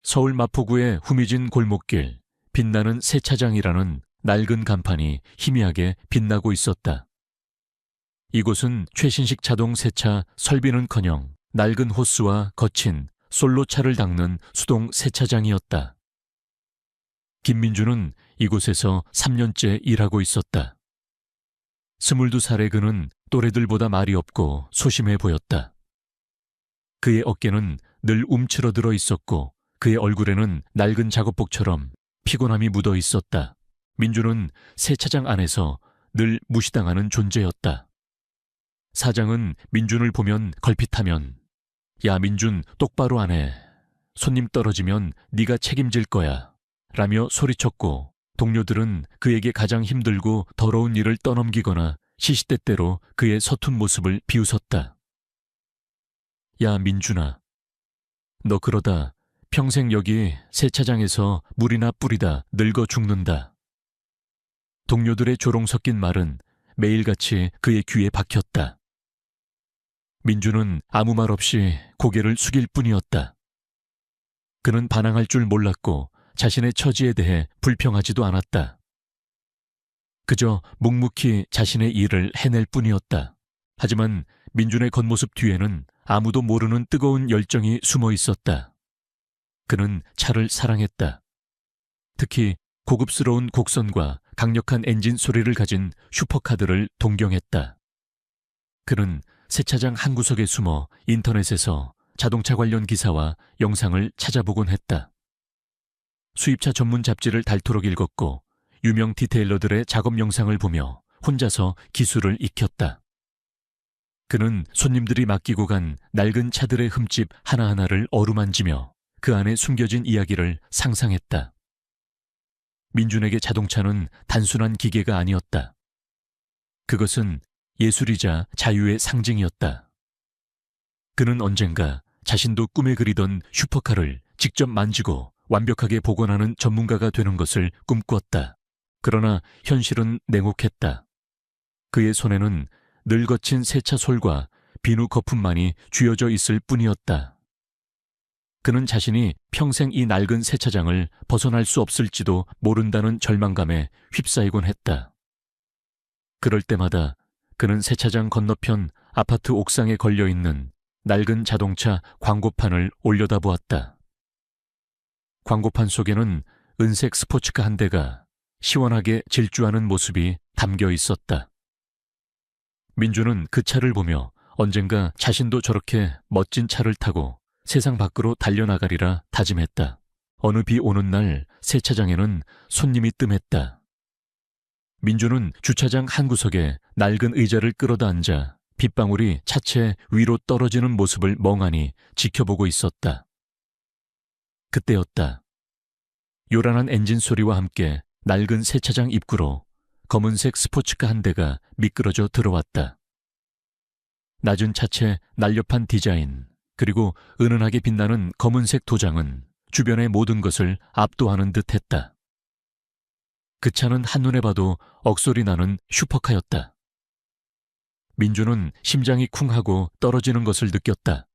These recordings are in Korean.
서울 마포구의 후미진 골목길, 빛나는 세차장이라는 낡은 간판이 희미하게 빛나고 있었다. 이곳은 최신식 자동 세차 설비는커녕 낡은 호스와 거친 솔로차를 닦는 수동 세차장이었다. 김민주는 이곳에서 3년째 일하고 있었다. 22살의 그는 또래들보다 말이 없고 소심해 보였다. 그의 어깨는 늘 움츠러들어 있었고 그의 얼굴에는 낡은 작업복처럼 피곤함이 묻어 있었다. 민주는 세차장 안에서 늘 무시당하는 존재였다. 사장은 민준을 보면 걸핏하면 야 민준 똑바로 안 해. 손님 떨어지면 네가 책임질 거야 라며 소리쳤고 동료들은 그에게 가장 힘들고 더러운 일을 떠넘기거나 시시때때로 그의 서툰 모습을 비웃었다. 야 민준아, 너 그러다 평생 여기 세차장에서 물이나 뿌리다 늙어 죽는다. 동료들의 조롱 섞인 말은 매일같이 그의 귀에 박혔다. 민주는 아무 말 없이 고개를 숙일 뿐이었다. 그는 반항할 줄 몰랐고 자신의 처지에 대해 불평하지도 않았다. 그저 묵묵히 자신의 일을 해낼 뿐이었다. 하지만 민준의 겉모습 뒤에는 아무도 모르는 뜨거운 열정이 숨어 있었다. 그는 차를 사랑했다. 특히 고급스러운 곡선과 강력한 엔진 소리를 가진 슈퍼카들을 동경했다. 그는 세차장 한 구석에 숨어 인터넷에서 자동차 관련 기사와 영상을 찾아보곤 했다. 수입차 전문 잡지를 닳도록 읽었고 유명 디테일러들의 작업 영상을 보며 혼자서 기술을 익혔다. 그는 손님들이 맡기고 간 낡은 차들의 흠집 하나하나를 어루만지며 그 안에 숨겨진 이야기를 상상했다. 민준에게 자동차는 단순한 기계가 아니었다. 그것은 예술이자 자유의 상징이었다. 그는 언젠가 자신도 꿈에 그리던 슈퍼카를 직접 만지고 완벽하게 복원하는 전문가가 되는 것을 꿈꿨다. 그러나 현실은 냉혹했다. 그의 손에는 늘 거친 세차 솔과 비누 거품만이 쥐어져 있을 뿐이었다. 그는 자신이 평생 이 낡은 세차장을 벗어날 수 없을지도 모른다는 절망감에 휩싸이곤 했다. 그럴 때마다 그는 세차장 건너편 아파트 옥상에 걸려있는 낡은 자동차 광고판을 올려다보았다. 광고판 속에는 은색 스포츠카 한 대가 시원하게 질주하는 모습이 담겨 있었다. 민주는 그 차를 보며 언젠가 자신도 저렇게 멋진 차를 타고 세상 밖으로 달려나가리라 다짐했다. 어느 비 오는 날 세차장에는 손님이 뜸했다. 민주는 주차장 한 구석에 낡은 의자를 끌어다 앉아 빗방울이 차체 위로 떨어지는 모습을 멍하니 지켜보고 있었다. 그때였다. 요란한 엔진 소리와 함께 낡은 세차장 입구로 검은색 스포츠카 한 대가 미끄러져 들어왔다. 낮은 차체 날렵한 디자인, 그리고 은은하게 빛나는 검은색 도장은 주변의 모든 것을 압도하는 듯했다. 그 차는 한눈에 봐도 억소리 나는 슈퍼카였다. 민주는 심장이 쿵하고 떨어지는 것을 느꼈다.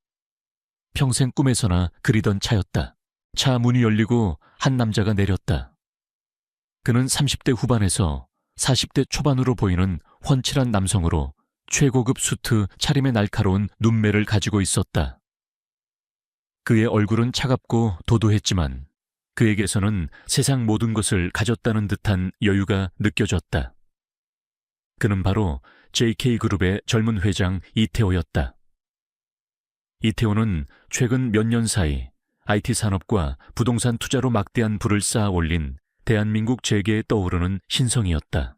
평생 꿈에서나 그리던 차였다. 차 문이 열리고 한 남자가 내렸다. 그는 30대 후반에서 40대 초반으로 보이는 훤칠한 남성으로 최고급 수트 차림의 날카로운 눈매를 가지고 있었다. 그의 얼굴은 차갑고 도도했지만 그에게서는 세상 모든 것을 가졌다는 듯한 여유가 느껴졌다. 그는 바로 JK그룹의 젊은 회장 이태호였다. 이태호는 최근 몇 년 사이 IT 산업과 부동산 투자로 막대한 부를 쌓아 올린 대한민국 재계에 떠오르는 신성이었다.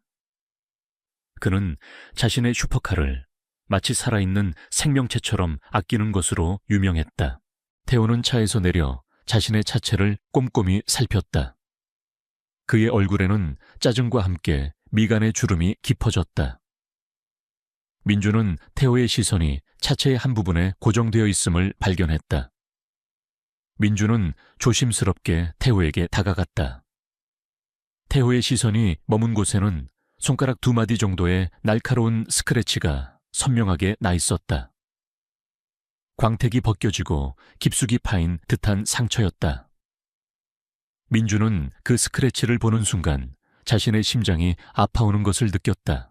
그는 자신의 슈퍼카를 마치 살아있는 생명체처럼 아끼는 것으로 유명했다. 태호는 차에서 내려 자신의 차체를 꼼꼼히 살폈다. 그의 얼굴에는 짜증과 함께 미간의 주름이 깊어졌다. 민주는 태호의 시선이 차체의 한 부분에 고정되어 있음을 발견했다. 민주는 조심스럽게 태호에게 다가갔다. 태호의 시선이 머문 곳에는 손가락 2마디 정도의 날카로운 스크래치가 선명하게 나 있었다. 광택이 벗겨지고 깊숙이 파인 듯한 상처였다. 민주는 그 스크래치를 보는 순간 자신의 심장이 아파오는 것을 느꼈다.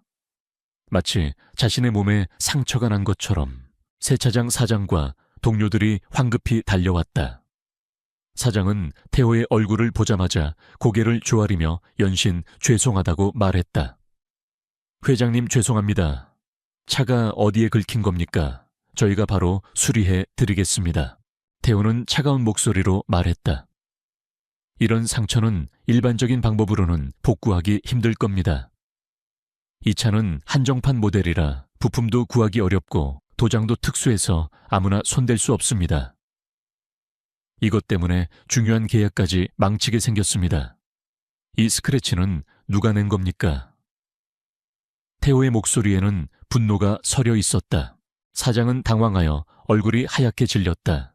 마치 자신의 몸에 상처가 난 것처럼 세차장 사장과 동료들이 황급히 달려왔다. 사장은 태호의 얼굴을 보자마자 고개를 조아리며 연신 죄송하다고 말했다. 회장님 죄송합니다. 차가 어디에 긁힌 겁니까? 저희가 바로 수리해 드리겠습니다. 태호는 차가운 목소리로 말했다. 이런 상처는 일반적인 방법으로는 복구하기 힘들 겁니다. 이 차는 한정판 모델이라 부품도 구하기 어렵고 도장도 특수해서 아무나 손댈 수 없습니다. 이것 때문에 중요한 계약까지 망치게 생겼습니다. 이 스크래치는 누가 낸 겁니까? 태호의 목소리에는 분노가 서려 있었다. 사장은 당황하여 얼굴이 하얗게 질렸다.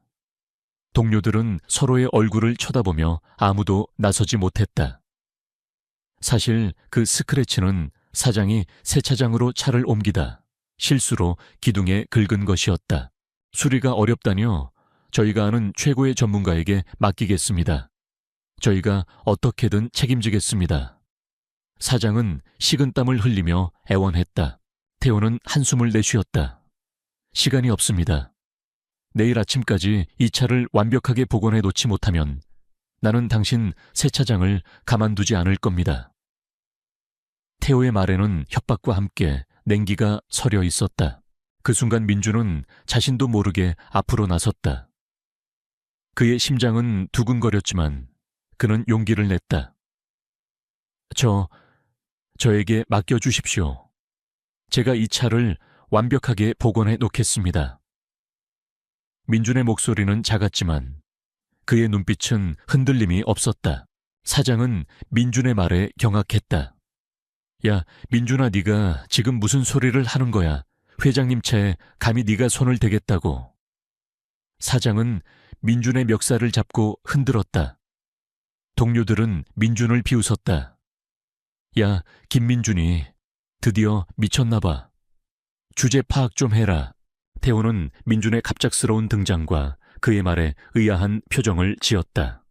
동료들은 서로의 얼굴을 쳐다보며 아무도 나서지 못했다. 사실 그 스크래치는 사장이 세차장으로 차를 옮기다 실수로 기둥에 긁은 것이었다. 수리가 어렵다뇨? 저희가 아는 최고의 전문가에게 맡기겠습니다. 저희가 어떻게든 책임지겠습니다. 사장은 식은땀을 흘리며 애원했다. 태호는 한숨을 내쉬었다. 시간이 없습니다. 내일 아침까지 이 차를 완벽하게 복원해 놓지 못하면 나는 당신 세차장을 가만두지 않을 겁니다. 태호의 말에는 협박과 함께 냉기가 서려 있었다. 그 순간 민주는 자신도 모르게 앞으로 나섰다. 그의 심장은 두근거렸지만 그는 용기를 냈다. 저에게 맡겨주십시오. 제가 이 차를 완벽하게 복원해 놓겠습니다. 민준의 목소리는 작았지만 그의 눈빛은 흔들림이 없었다. 사장은 민준의 말에 경악했다. 야, 민준아, 네가 지금 무슨 소리를 하는 거야? 회장님 차에 감히 네가 손을 대겠다고. 사장은 민준의 멱살을 잡고 흔들었다. 동료들은 민준을 비웃었다. 야, 김민준이 드디어 미쳤나 봐. 주제 파악 좀 해라. 태호는 민준의 갑작스러운 등장과 그의 말에 의아한 표정을 지었다.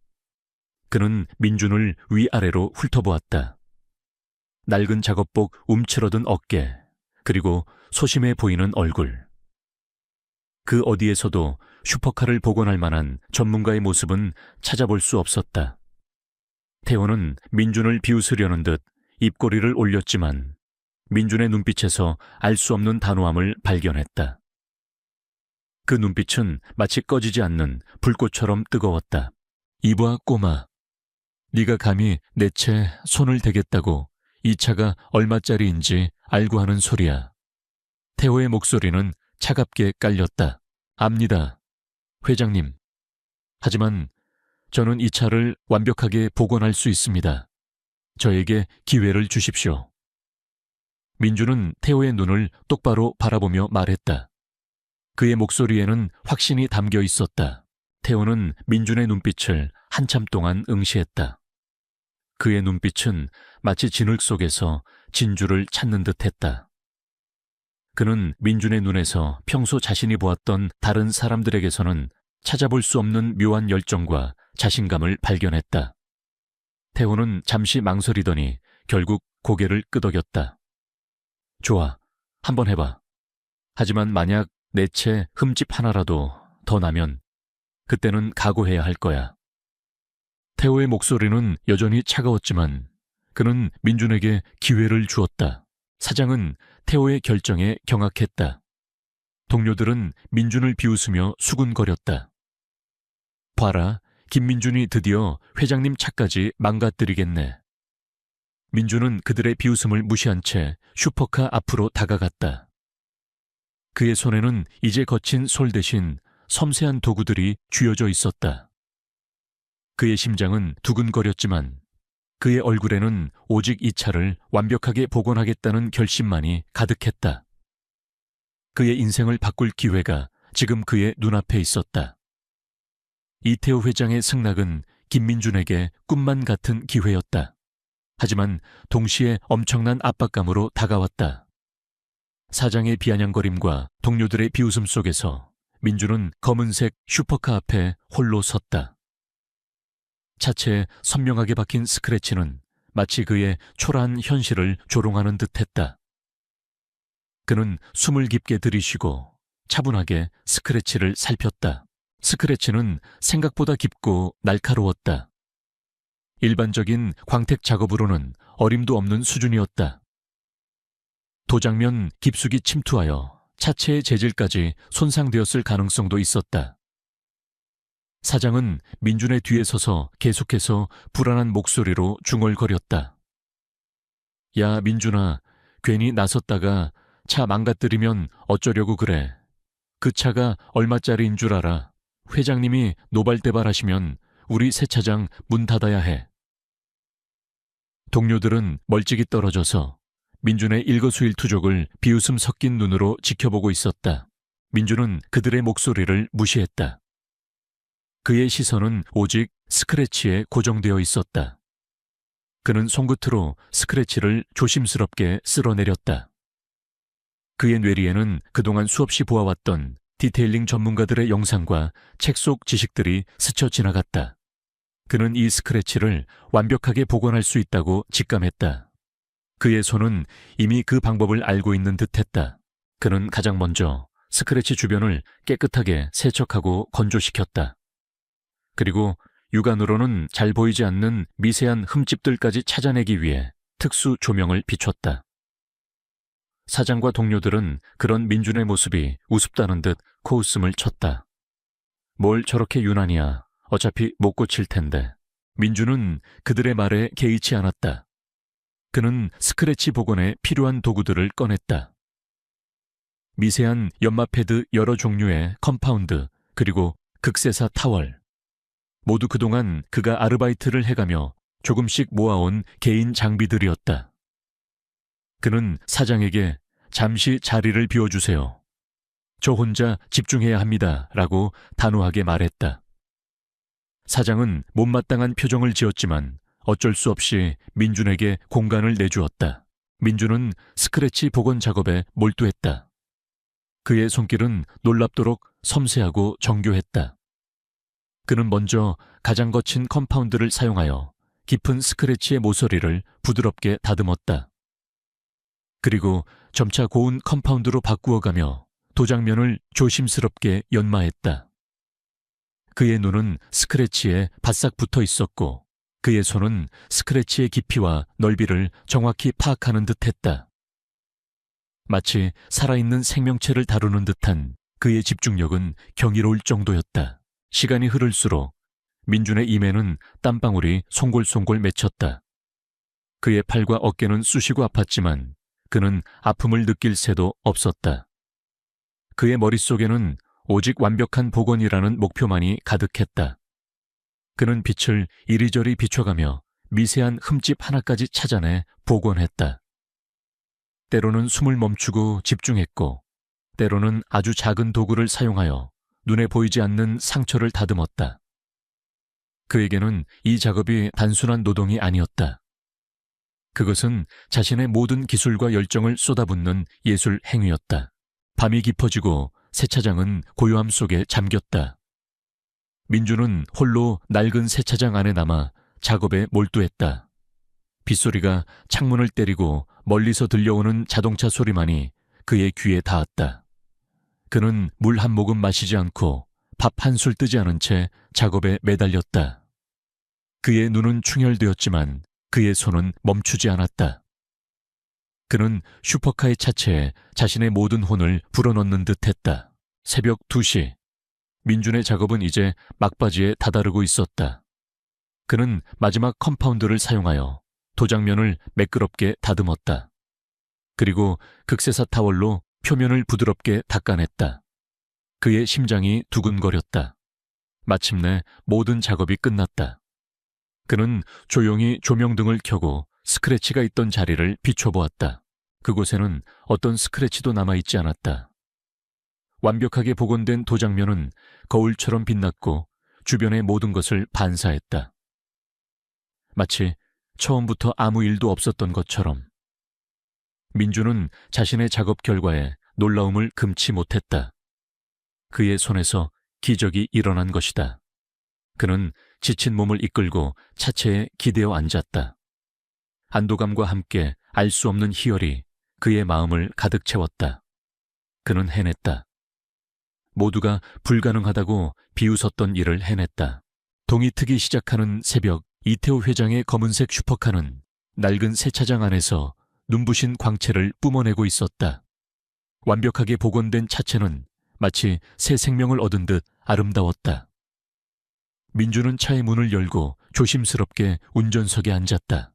그는 민준을 위아래로 훑어보았다. 낡은 작업복 움츠러든 어깨, 그리고 소심해 보이는 얼굴. 그 어디에서도 슈퍼카를 복원할 만한 전문가의 모습은 찾아볼 수 없었다. 태호는 민준을 비웃으려는 듯 입꼬리를 올렸지만 민준의 눈빛에서 알 수 없는 단호함을 발견했다. 그 눈빛은 마치 꺼지지 않는 불꽃처럼 뜨거웠다. 이봐, 꼬마. 네가 감히 내 채 손을 대겠다고 이 차가 얼마짜리인지 알고 하는 소리야. 태호의 목소리는 차갑게 깔렸다. 압니다, 회장님. 하지만 저는 이 차를 완벽하게 복원할 수 있습니다. 저에게 기회를 주십시오. 민주는 태호의 눈을 똑바로 바라보며 말했다. 그의 목소리에는 확신이 담겨 있었다. 태호는 민준의 눈빛을 한참 동안 응시했다. 그의 눈빛은 마치 진흙 속에서 진주를 찾는 듯 했다. 그는 민준의 눈에서 평소 자신이 보았던 다른 사람들에게서는 찾아볼 수 없는 묘한 열정과 자신감을 발견했다. 태호는 잠시 망설이더니 결국 고개를 끄덕였다. 좋아, 한번 해봐. 하지만 만약 내 채 흠집 하나라도 더 나면 그때는 각오해야 할 거야. 태호의 목소리는 여전히 차가웠지만 그는 민준에게 기회를 주었다. 사장은 태호의 결정에 경악했다. 동료들은 민준을 비웃으며 수군거렸다. 봐라, 김민준이 드디어 회장님 차까지 망가뜨리겠네. 민준은 그들의 비웃음을 무시한 채 슈퍼카 앞으로 다가갔다. 그의 손에는 이제 거친 솔 대신 섬세한 도구들이 쥐어져 있었다. 그의 심장은 두근거렸지만 그의 얼굴에는 오직 이 차를 완벽하게 복원하겠다는 결심만이 가득했다. 그의 인생을 바꿀 기회가 지금 그의 눈앞에 있었다. 이태호 회장의 승낙은 김민준에게 꿈만 같은 기회였다. 하지만 동시에 엄청난 압박감으로 다가왔다. 사장의 비아냥거림과 동료들의 비웃음 속에서 민준은 검은색 슈퍼카 앞에 홀로 섰다. 자체에 선명하게 박힌 스크래치는 마치 그의 초라한 현실을 조롱하는 듯했다. 그는 숨을 깊게 들이쉬고 차분하게 스크래치를 살폈다. 스크래치는 생각보다 깊고 날카로웠다. 일반적인 광택 작업으로는 어림도 없는 수준이었다. 도장면 깊숙이 침투하여 차체의 재질까지 손상되었을 가능성도 있었다. 사장은 민준의 뒤에 서서 계속해서 불안한 목소리로 중얼거렸다. 야, 민준아, 괜히 나섰다가 차 망가뜨리면 어쩌려고 그래. 그 차가 얼마짜리인 줄 알아. 회장님이 노발대발하시면 우리 세차장 문 닫아야 해. 동료들은 멀찍이 떨어져서 민준의 일거수일투족을 비웃음 섞인 눈으로 지켜보고 있었다. 민준은 그들의 목소리를 무시했다. 그의 시선은 오직 스크래치에 고정되어 있었다. 그는 손끝으로 스크래치를 조심스럽게 쓸어내렸다. 그의 뇌리에는 그동안 수없이 보아왔던 디테일링 전문가들의 영상과 책 속 지식들이 스쳐 지나갔다. 그는 이 스크래치를 완벽하게 복원할 수 있다고 직감했다. 그의 손은 이미 그 방법을 알고 있는 듯했다. 그는 가장 먼저 스크래치 주변을 깨끗하게 세척하고 건조시켰다. 그리고 육안으로는 잘 보이지 않는 미세한 흠집들까지 찾아내기 위해 특수 조명을 비췄다. 사장과 동료들은 그런 민준의 모습이 우습다는 듯 코웃음을 쳤다. 뭘 저렇게 유난이야. 어차피 못 고칠 텐데. 민준은 그들의 말에 개의치 않았다. 그는 스크래치 복원에 필요한 도구들을 꺼냈다. 미세한 연마 패드 여러 종류의 컴파운드, 그리고 극세사 타월. 모두 그동안 그가 아르바이트를 해가며 조금씩 모아온 개인 장비들이었다. 그는 사장에게 잠시 자리를 비워주세요. 저 혼자 집중해야 합니다. 라고 단호하게 말했다. 사장은 못마땅한 표정을 지었지만 어쩔 수 없이 민준에게 공간을 내주었다. 민준은 스크래치 복원 작업에 몰두했다. 그의 손길은 놀랍도록 섬세하고 정교했다. 그는 먼저 가장 거친 컴파운드를 사용하여 깊은 스크래치의 모서리를 부드럽게 다듬었다. 그리고 점차 고운 컴파운드로 바꾸어가며 도장면을 조심스럽게 연마했다. 그의 눈은 스크래치에 바싹 붙어 있었고 그의 손은 스크래치의 깊이와 넓이를 정확히 파악하는 듯했다. 마치 살아있는 생명체를 다루는 듯한 그의 집중력은 경이로울 정도였다. 시간이 흐를수록 민준의 임에는 땀방울이 송골송골 맺혔다. 그의 팔과 어깨는 쑤시고 아팠지만 그는 아픔을 느낄 새도 없었다. 그의 머릿속에는 오직 완벽한 복원이라는 목표만이 가득했다. 그는 빛을 이리저리 비춰가며 미세한 흠집 하나까지 찾아내 복원했다. 때로는 숨을 멈추고 집중했고, 때로는 아주 작은 도구를 사용하여 눈에 보이지 않는 상처를 다듬었다. 그에게는 이 작업이 단순한 노동이 아니었다. 그것은 자신의 모든 기술과 열정을 쏟아붓는 예술 행위였다. 밤이 깊어지고 세차장은 고요함 속에 잠겼다. 민준은 홀로 낡은 세차장 안에 남아 작업에 몰두했다. 빗소리가 창문을 때리고 멀리서 들려오는 자동차 소리만이 그의 귀에 닿았다. 그는 물 한 모금 마시지 않고 밥 한 술 뜨지 않은 채 작업에 매달렸다. 그의 눈은 충혈되었지만 그의 손은 멈추지 않았다. 그는 슈퍼카의 차체에 자신의 모든 혼을 불어넣는 듯했다. 새벽 2시. 민준의 작업은 이제 막바지에 다다르고 있었다. 그는 마지막 컴파운드를 사용하여 도장면을 매끄럽게 다듬었다. 그리고 극세사 타월로 표면을 부드럽게 닦아냈다. 그의 심장이 두근거렸다. 마침내 모든 작업이 끝났다. 그는 조용히 조명등을 켜고 스크래치가 있던 자리를 비춰보았다. 그곳에는 어떤 스크래치도 남아있지 않았다. 완벽하게 복원된 도장면은 거울처럼 빛났고 주변의 모든 것을 반사했다. 마치 처음부터 아무 일도 없었던 것처럼. 민준은 자신의 작업 결과에 놀라움을 금치 못했다. 그의 손에서 기적이 일어난 것이다. 그는 지친 몸을 이끌고 차체에 기대어 앉았다. 안도감과 함께 알 수 없는 희열이 그의 마음을 가득 채웠다. 그는 해냈다. 모두가 불가능하다고 비웃었던 일을 해냈다. 동이 트기 시작하는 새벽, 이태호 회장의 검은색 슈퍼카는 낡은 세차장 안에서 눈부신 광채를 뿜어내고 있었다. 완벽하게 복원된 차체는 마치 새 생명을 얻은 듯 아름다웠다. 민주는 차의 문을 열고 조심스럽게 운전석에 앉았다.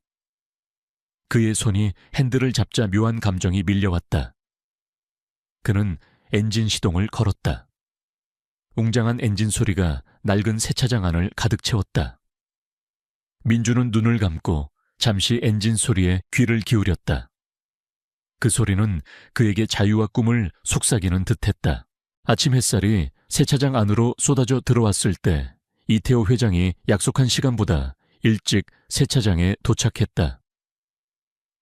그의 손이 핸들을 잡자 묘한 감정이 밀려왔다. 그는 엔진 시동을 걸었다. 웅장한 엔진 소리가 낡은 세차장 안을 가득 채웠다. 민주는 눈을 감고 잠시 엔진 소리에 귀를 기울였다. 그 소리는 그에게 자유와 꿈을 속삭이는 듯했다. 아침 햇살이 세차장 안으로 쏟아져 들어왔을 때 이태호 회장이 약속한 시간보다 일찍 세차장에 도착했다.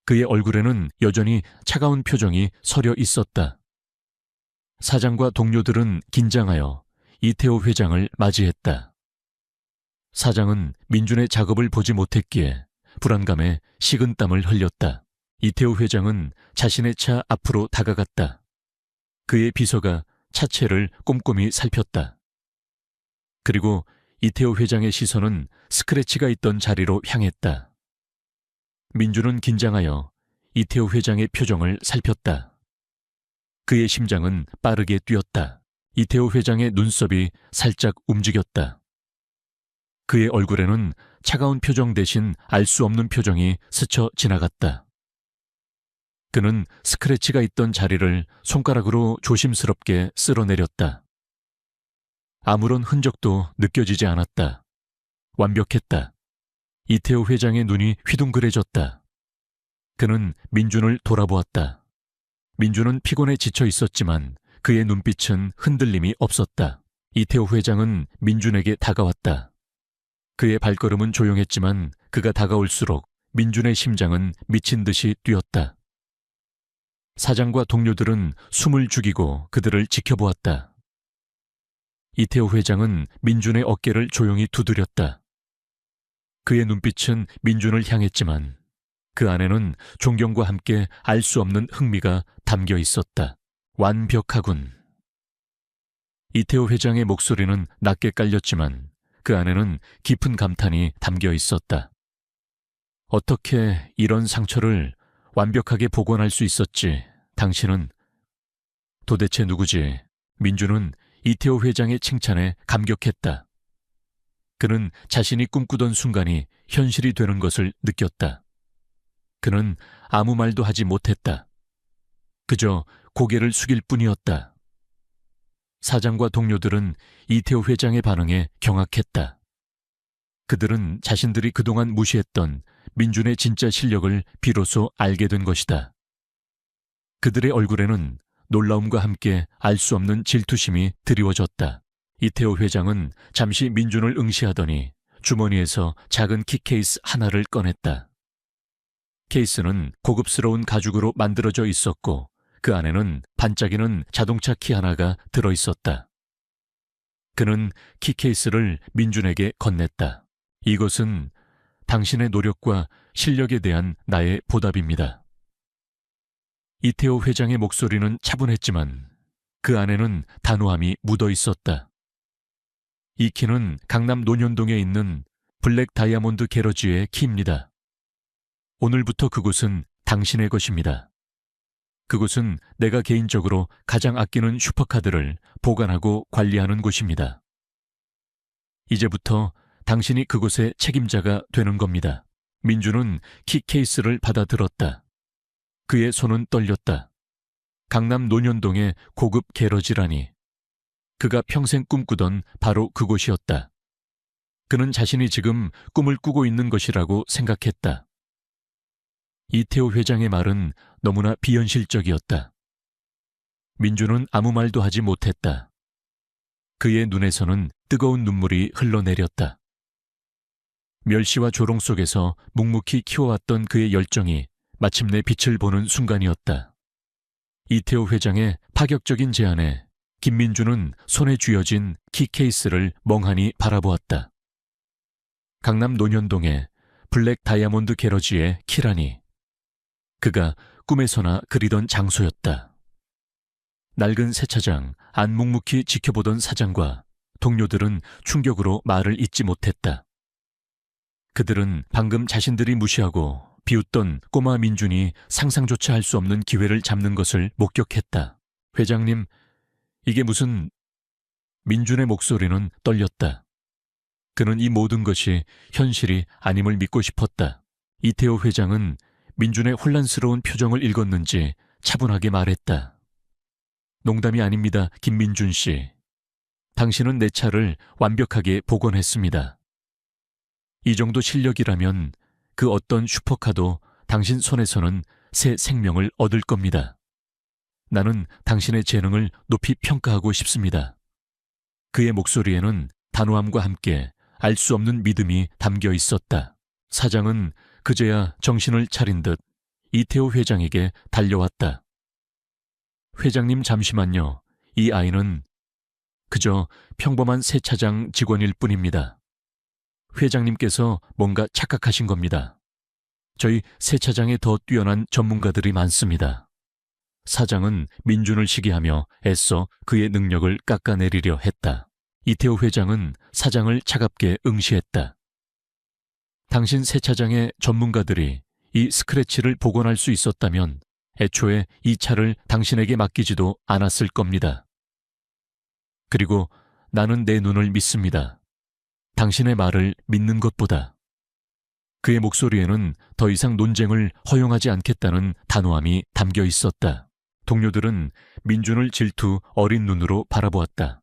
그의 얼굴에는 여전히 차가운 표정이 서려 있었다. 사장과 동료들은 긴장하여 이태호 회장을 맞이했다. 사장은 민준의 작업을 보지 못했기에 불안감에 식은땀을 흘렸다. 이태호 회장은 자신의 차 앞으로 다가갔다. 그의 비서가 차체를 꼼꼼히 살폈다. 그리고 이태호 회장의 시선은 스크래치가 있던 자리로 향했다. 민준은 긴장하여 이태호 회장의 표정을 살폈다. 그의 심장은 빠르게 뛰었다. 이태호 회장의 눈썹이 살짝 움직였다. 그의 얼굴에는 차가운 표정 대신 알 수 없는 표정이 스쳐 지나갔다. 그는 스크래치가 있던 자리를 손가락으로 조심스럽게 쓸어내렸다. 아무런 흔적도 느껴지지 않았다. 완벽했다. 이태호 회장의 눈이 휘둥그레졌다. 그는 민준을 돌아보았다. 민준은 피곤에 지쳐 있었지만 그의 눈빛은 흔들림이 없었다. 이태호 회장은 민준에게 다가왔다. 그의 발걸음은 조용했지만 그가 다가올수록 민준의 심장은 미친 듯이 뛰었다. 사장과 동료들은 숨을 죽이고 그들을 지켜보았다. 이태호 회장은 민준의 어깨를 조용히 두드렸다. 그의 눈빛은 민준을 향했지만 그 안에는 존경과 함께 알 수 없는 흥미가 담겨 있었다. 완벽하군. 이태호 회장의 목소리는 낮게 깔렸지만 그 안에는 깊은 감탄이 담겨 있었다. 어떻게 이런 상처를 완벽하게 복원할 수 있었지? 당신은 도대체 누구지? 민준은 이태호 회장의 칭찬에 감격했다. 그는 자신이 꿈꾸던 순간이 현실이 되는 것을 느꼈다. 그는 아무 말도 하지 못했다. 그저 고개를 숙일 뿐이었다. 사장과 동료들은 이태호 회장의 반응에 경악했다. 그들은 자신들이 그동안 무시했던 민준의 진짜 실력을 비로소 알게 된 것이다. 그들의 얼굴에는 놀라움과 함께 알 수 없는 질투심이 드리워졌다. 이태호 회장은 잠시 민준을 응시하더니 주머니에서 작은 키케이스 하나를 꺼냈다. 케이스는 고급스러운 가죽으로 만들어져 있었고 그 안에는 반짝이는 자동차 키 하나가 들어있었다. 그는 키케이스를 민준에게 건넸다. 이것은 당신의 노력과 실력에 대한 나의 보답입니다. 이태호 회장의 목소리는 차분했지만 그 안에는 단호함이 묻어 있었다. 이 키는 강남 논현동에 있는 블랙 다이아몬드 게러지의 키입니다. 오늘부터 그곳은 당신의 것입니다. 그곳은 내가 개인적으로 가장 아끼는 슈퍼카들을 보관하고 관리하는 곳입니다. 이제부터 당신이 그곳의 책임자가 되는 겁니다. 민주는 키 케이스를 받아들었다. 그의 손은 떨렸다. 강남 논현동의 고급 게러지라니. 그가 평생 꿈꾸던 바로 그곳이었다. 그는 자신이 지금 꿈을 꾸고 있는 것이라고 생각했다. 이태호 회장의 말은 너무나 비현실적이었다. 민주는 아무 말도 하지 못했다. 그의 눈에서는 뜨거운 눈물이 흘러내렸다. 멸시와 조롱 속에서 묵묵히 키워왔던 그의 열정이 마침내 빛을 보는 순간이었다. 이태호 회장의 파격적인 제안에 김민주는 손에 쥐어진 키 케이스를 멍하니 바라보았다. 강남 논현동의 블랙 다이아몬드 게러지의 키라니. 그가 꿈에서나 그리던 장소였다. 낡은 세차장 안 묵묵히 지켜보던 사장과 동료들은 충격으로 말을 잇지 못했다. 그들은 방금 자신들이 무시하고 비웃던 꼬마 민준이 상상조차 할 수 없는 기회를 잡는 것을 목격했다. 회장님, 이게 무슨... 민준의 목소리는 떨렸다. 그는 이 모든 것이 현실이 아님을 믿고 싶었다. 이태호 회장은 민준의 혼란스러운 표정을 읽었는지 차분하게 말했다. 농담이 아닙니다, 김민준 씨. 당신은 내 차를 완벽하게 복원했습니다. 이 정도 실력이라면 그 어떤 슈퍼카도 당신 손에서는 새 생명을 얻을 겁니다. 나는 당신의 재능을 높이 평가하고 싶습니다. 그의 목소리에는 단호함과 함께 알 수 없는 믿음이 담겨 있었다. 사장은 그제야 정신을 차린 듯 이태호 회장에게 달려왔다. 회장님 잠시만요. 이 아이는 그저 평범한 세차장 직원일 뿐입니다. 회장님께서 뭔가 착각하신 겁니다. 저희 세차장에 더 뛰어난 전문가들이 많습니다. 사장은 민준을 시기하며 애써 그의 능력을 깎아내리려 했다. 이태호 회장은 사장을 차갑게 응시했다. 당신 세차장의 전문가들이 이 스크래치를 복원할 수 있었다면 애초에 이 차를 당신에게 맡기지도 않았을 겁니다. 그리고 나는 내 눈을 믿습니다. 당신의 말을 믿는 것보다. 그의 목소리에는 더 이상 논쟁을 허용하지 않겠다는 단호함이 담겨 있었다. 동료들은 민준을 질투 어린 눈으로 바라보았다.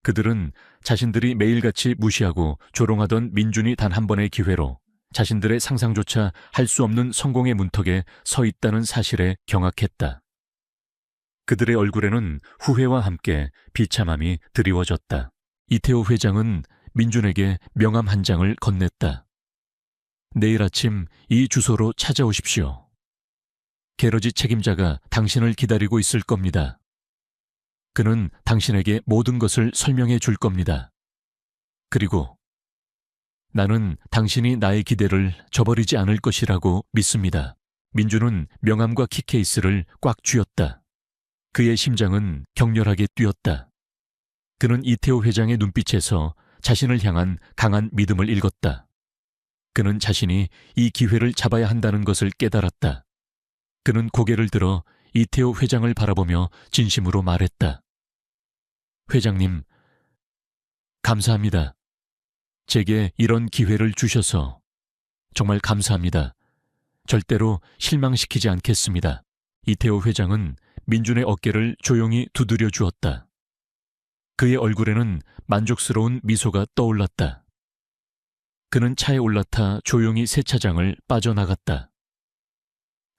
그들은 자신들이 매일같이 무시하고 조롱하던 민준이 단 한 번의 기회로 자신들의 상상조차 할 수 없는 성공의 문턱에 서 있다는 사실에 경악했다. 그들의 얼굴에는 후회와 함께 비참함이 드리워졌다. 이태호 회장은 민준에게 명함 한 장을 건넸다. 내일 아침 이 주소로 찾아오십시오. 게러지 책임자가 당신을 기다리고 있을 겁니다. 그는 당신에게 모든 것을 설명해 줄 겁니다. 그리고 나는 당신이 나의 기대를 저버리지 않을 것이라고 믿습니다. 민준은 명함과 키케이스를 꽉 쥐었다. 그의 심장은 격렬하게 뛰었다. 그는 이태호 회장의 눈빛에서 자신을 향한 강한 믿음을 읽었다. 그는 자신이 이 기회를 잡아야 한다는 것을 깨달았다. 그는 고개를 들어 이태호 회장을 바라보며 진심으로 말했다. 회장님, 감사합니다. 제게 이런 기회를 주셔서 정말 감사합니다. 절대로 실망시키지 않겠습니다. 이태호 회장은 민준의 어깨를 조용히 두드려 주었다. 그의 얼굴에는 만족스러운 미소가 떠올랐다. 그는 차에 올라타 조용히 세차장을 빠져나갔다.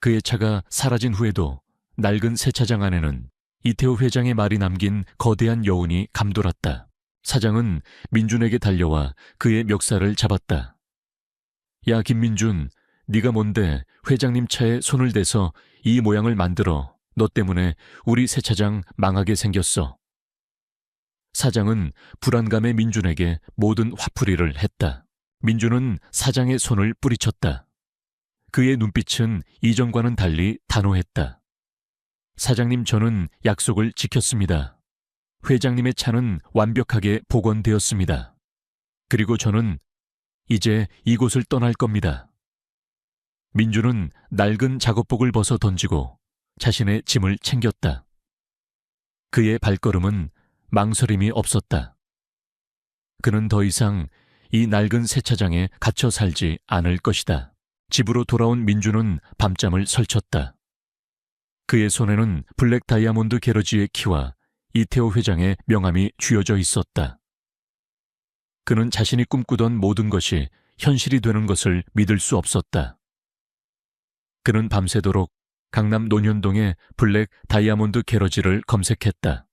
그의 차가 사라진 후에도 낡은 세차장 안에는 이태호 회장의 말이 남긴 거대한 여운이 감돌았다. 사장은 민준에게 달려와 그의 멱살을 잡았다. 야, 김민준, 네가 뭔데 회장님 차에 손을 대서 이 모양을 만들어. 너 때문에 우리 세차장 망하게 생겼어. 사장은 불안감에 민준에게 모든 화풀이를 했다. 민준은 사장의 손을 뿌리쳤다. 그의 눈빛은 이전과는 달리 단호했다. 사장님, 저는 약속을 지켰습니다. 회장님의 차는 완벽하게 복원되었습니다. 그리고 저는 이제 이곳을 떠날 겁니다. 민준은 낡은 작업복을 벗어 던지고 자신의 짐을 챙겼다. 그의 발걸음은 망설임이 없었다. 그는 더 이상 이 낡은 세차장에 갇혀 살지 않을 것이다. 집으로 돌아온 민준은 밤잠을 설쳤다. 그의 손에는 블랙 다이아몬드 게러지의 키와 이태호 회장의 명함이 쥐어져 있었다. 그는 자신이 꿈꾸던 모든 것이 현실이 되는 것을 믿을 수 없었다. 그는 밤새도록 강남 논현동의 블랙 다이아몬드 게러지를 검색했다.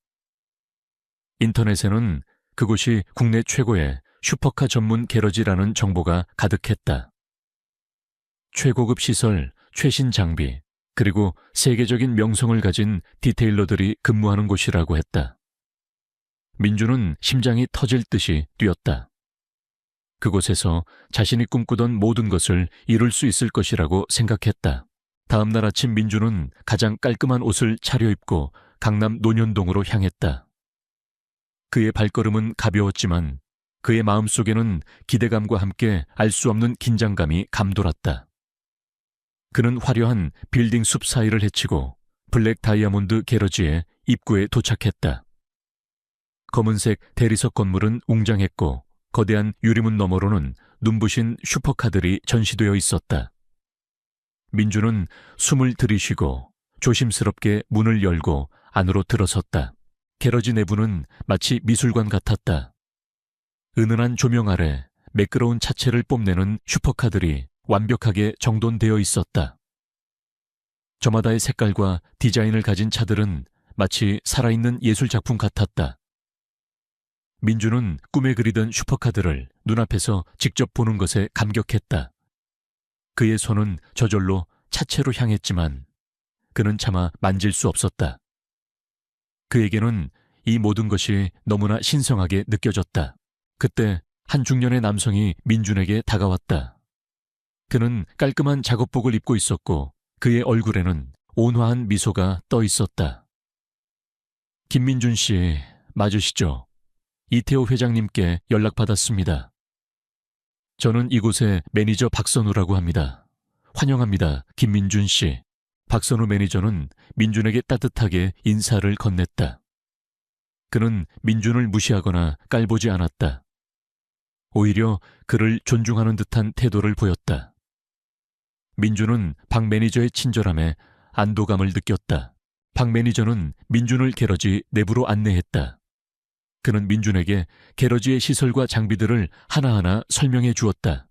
인터넷에는 그곳이 국내 최고의 슈퍼카 전문 게러지라는 정보가 가득했다. 최고급 시설, 최신 장비, 그리고 세계적인 명성을 가진 디테일러들이 근무하는 곳이라고 했다. 민준은 심장이 터질 듯이 뛰었다. 그곳에서 자신이 꿈꾸던 모든 것을 이룰 수 있을 것이라고 생각했다. 다음 날 아침 민주는 가장 깔끔한 옷을 차려입고 강남 논현동으로 향했다. 그의 발걸음은 가벼웠지만 그의 마음속에는 기대감과 함께 알 수 없는 긴장감이 감돌았다. 그는 화려한 빌딩 숲 사이를 헤치고 블랙 다이아몬드 게러지의 입구에 도착했다. 검은색 대리석 건물은 웅장했고 거대한 유리문 너머로는 눈부신 슈퍼카들이 전시되어 있었다. 민주는 숨을 들이쉬고 조심스럽게 문을 열고 안으로 들어섰다. 게러지 내부는 마치 미술관 같았다. 은은한 조명 아래 매끄러운 차체를 뽐내는 슈퍼카들이 완벽하게 정돈되어 있었다. 저마다의 색깔과 디자인을 가진 차들은 마치 살아있는 예술작품 같았다. 민주는 꿈에 그리던 슈퍼카들을 눈앞에서 직접 보는 것에 감격했다. 그의 손은 저절로 차체로 향했지만 그는 차마 만질 수 없었다. 그에게는 이 모든 것이 너무나 신성하게 느껴졌다. 그때 한 중년의 남성이 민준에게 다가왔다. 그는 깔끔한 작업복을 입고 있었고 그의 얼굴에는 온화한 미소가 떠 있었다. 김민준 씨 맞으시죠? 이태호 회장님께 연락받았습니다. 저는 이곳의 매니저 박선우라고 합니다. 환영합니다, 김민준 씨. 박선우 매니저는 민준에게 따뜻하게 인사를 건넸다. 그는 민준을 무시하거나 깔보지 않았다. 오히려 그를 존중하는 듯한 태도를 보였다. 민준은 박 매니저의 친절함에 안도감을 느꼈다. 박 매니저는 민준을 게러지 내부로 안내했다. 그는 민준에게 게러지의 시설과 장비들을 하나하나 설명해 주었다.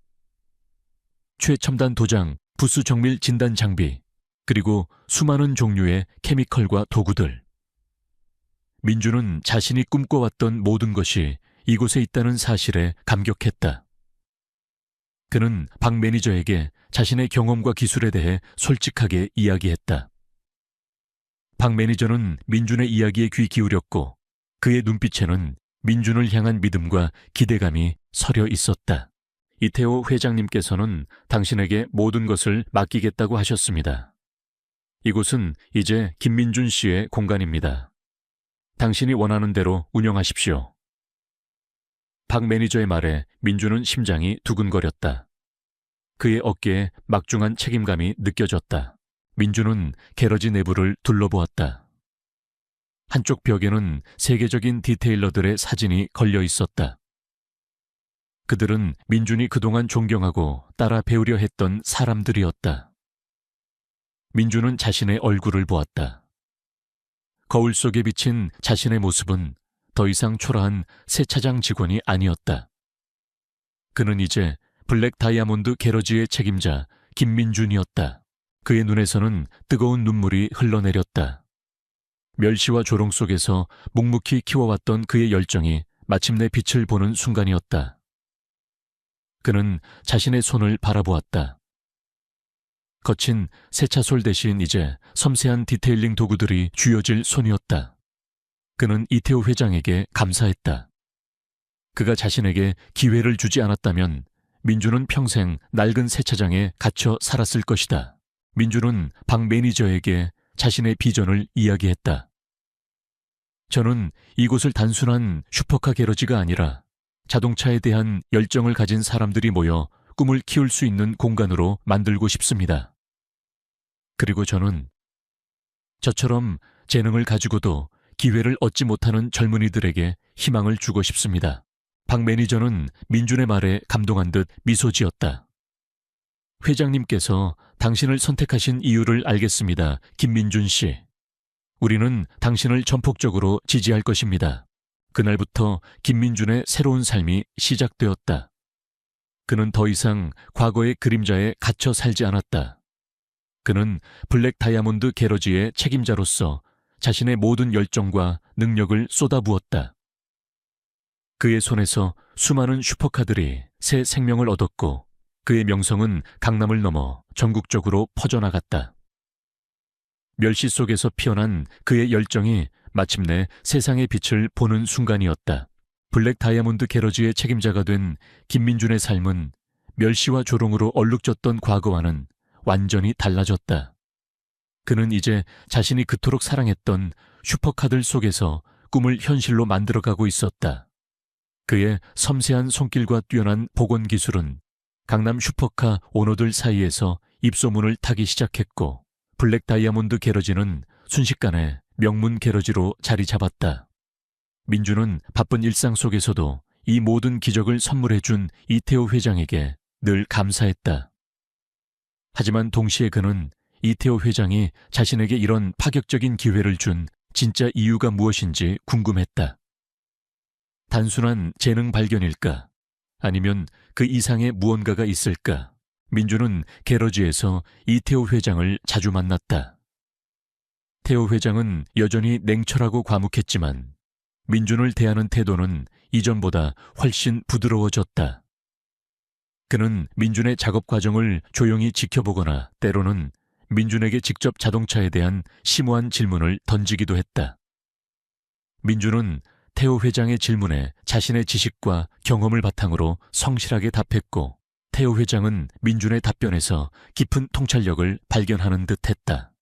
최첨단 도장, 부수 정밀 진단 장비, 그리고 수많은 종류의 케미컬과 도구들. 민준은 자신이 꿈꿔왔던 모든 것이 이곳에 있다는 사실에 감격했다. 그는 박 매니저에게 자신의 경험과 기술에 대해 솔직하게 이야기했다. 박 매니저는 민준의 이야기에 귀 기울였고 그의 눈빛에는 민준을 향한 믿음과 기대감이 서려 있었다. 이태호 회장님께서는 당신에게 모든 것을 맡기겠다고 하셨습니다. 이곳은 이제 김민준 씨의 공간입니다. 당신이 원하는 대로 운영하십시오. 박 매니저의 말에 민준은 심장이 두근거렸다. 그의 어깨에 막중한 책임감이 느껴졌다. 민준은 게러지 내부를 둘러보았다. 한쪽 벽에는 세계적인 디테일러들의 사진이 걸려 있었다. 그들은 민준이 그동안 존경하고 따라 배우려 했던 사람들이었다. 민준은 자신의 얼굴을 보았다. 거울 속에 비친 자신의 모습은 더 이상 초라한 세차장 직원이 아니었다. 그는 이제 블랙 다이아몬드 게러지의 책임자 김민준이었다. 그의 눈에서는 뜨거운 눈물이 흘러내렸다. 멸시와 조롱 속에서 묵묵히 키워왔던 그의 열정이 마침내 빛을 보는 순간이었다. 그는 자신의 손을 바라보았다. 거친 세차솔 대신 이제 섬세한 디테일링 도구들이 쥐어질 손이었다. 그는 이태호 회장에게 감사했다. 그가 자신에게 기회를 주지 않았다면 민준은 평생 낡은 세차장에 갇혀 살았을 것이다. 민준은 박 매니저에게 자신의 비전을 이야기했다. 저는 이곳을 단순한 슈퍼카 게러지가 아니라 자동차에 대한 열정을 가진 사람들이 모여 꿈을 키울 수 있는 공간으로 만들고 싶습니다. 그리고 저는 저처럼 재능을 가지고도 기회를 얻지 못하는 젊은이들에게 희망을 주고 싶습니다. 박 매니저는 민준의 말에 감동한 듯 미소 지었다. 회장님께서 당신을 선택하신 이유를 알겠습니다, 김민준 씨. 우리는 당신을 전폭적으로 지지할 것입니다. 그날부터 김민준의 새로운 삶이 시작되었다. 그는 더 이상 과거의 그림자에 갇혀 살지 않았다. 그는 블랙 다이아몬드 게러지의 책임자로서 자신의 모든 열정과 능력을 쏟아부었다. 그의 손에서 수많은 슈퍼카들이 새 생명을 얻었고 그의 명성은 강남을 넘어 전국적으로 퍼져나갔다. 멸시 속에서 피어난 그의 열정이 마침내 세상의 빛을 보는 순간이었다. 블랙 다이아몬드 게러지의 책임자가 된 김민준의 삶은 멸시와 조롱으로 얼룩졌던 과거와는 완전히 달라졌다. 그는 이제 자신이 그토록 사랑했던 슈퍼카들 속에서 꿈을 현실로 만들어가고 있었다. 그의 섬세한 손길과 뛰어난 복원 기술은 강남 슈퍼카 오너들 사이에서 입소문을 타기 시작했고, 블랙 다이아몬드 게러지는 순식간에 명문 게러지로 자리 잡았다. 민주는 바쁜 일상 속에서도 이 모든 기적을 선물해준 이태호 회장에게 늘 감사했다. 하지만 동시에 그는 이태호 회장이 자신에게 이런 파격적인 기회를 준 진짜 이유가 무엇인지 궁금했다. 단순한 재능 발견일까? 아니면 그 이상의 무언가가 있을까? 민주는 게러지에서 이태호 회장을 자주 만났다. 태호 회장은 여전히 냉철하고 과묵했지만 민준을 대하는 태도는 이전보다 훨씬 부드러워졌다. 그는 민준의 작업 과정을 조용히 지켜보거나 때로는 민준에게 직접 자동차에 대한 심오한 질문을 던지기도 했다. 민준은 태호 회장의 질문에 자신의 지식과 경험을 바탕으로 성실하게 답했고, 태호 회장은 민준의 답변에서 깊은 통찰력을 발견하는 듯했다.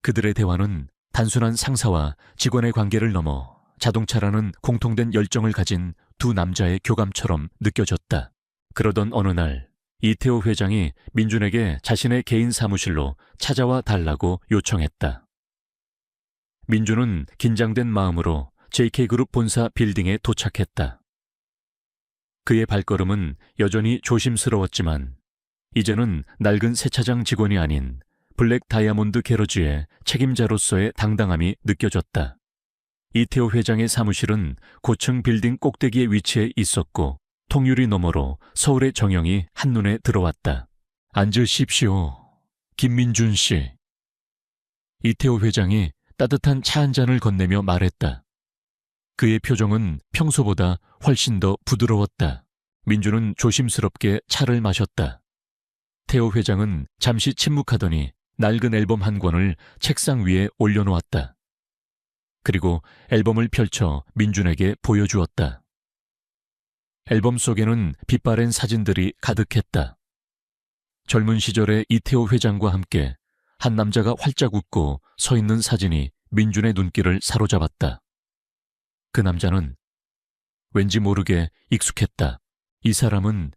그들의 대화는 단순한 상사와 직원의 관계를 넘어 자동차라는 공통된 열정을 가진 두 남자의 교감처럼 느껴졌다. 그러던 어느 날 이태호 회장이 민준에게 자신의 개인 사무실로 찾아와 달라고 요청했다. 민준은 긴장된 마음으로 JK그룹 본사 빌딩에 도착했다. 그의 발걸음은 여전히 조심스러웠지만 이제는 낡은 세차장 직원이 아닌 블랙 다이아몬드 게러지의 책임자로서의 당당함이 느껴졌다. 이태호 회장의 사무실은 고층 빌딩 꼭대기에 위치해 있었고, 통유리 너머로 서울의 정영이 한눈에 들어왔다. 앉으십시오, 김민준 씨. 이태호 회장이 따뜻한 차 한 잔을 건네며 말했다. 그의 표정은 평소보다 훨씬 더 부드러웠다. 민준은 조심스럽게 차를 마셨다. 태호 회장은 잠시 침묵하더니 낡은 앨범 한 권을 책상 위에 올려놓았다. 그리고 앨범을 펼쳐 민준에게 보여주었다. 앨범 속에는 빛바랜 사진들이 가득했다. 젊은 시절의 이태호 회장과 함께 한 남자가 활짝 웃고 서 있는 사진이 민준의 눈길을 사로잡았다. 그 남자는 왠지 모르게 익숙했다. 이 사람은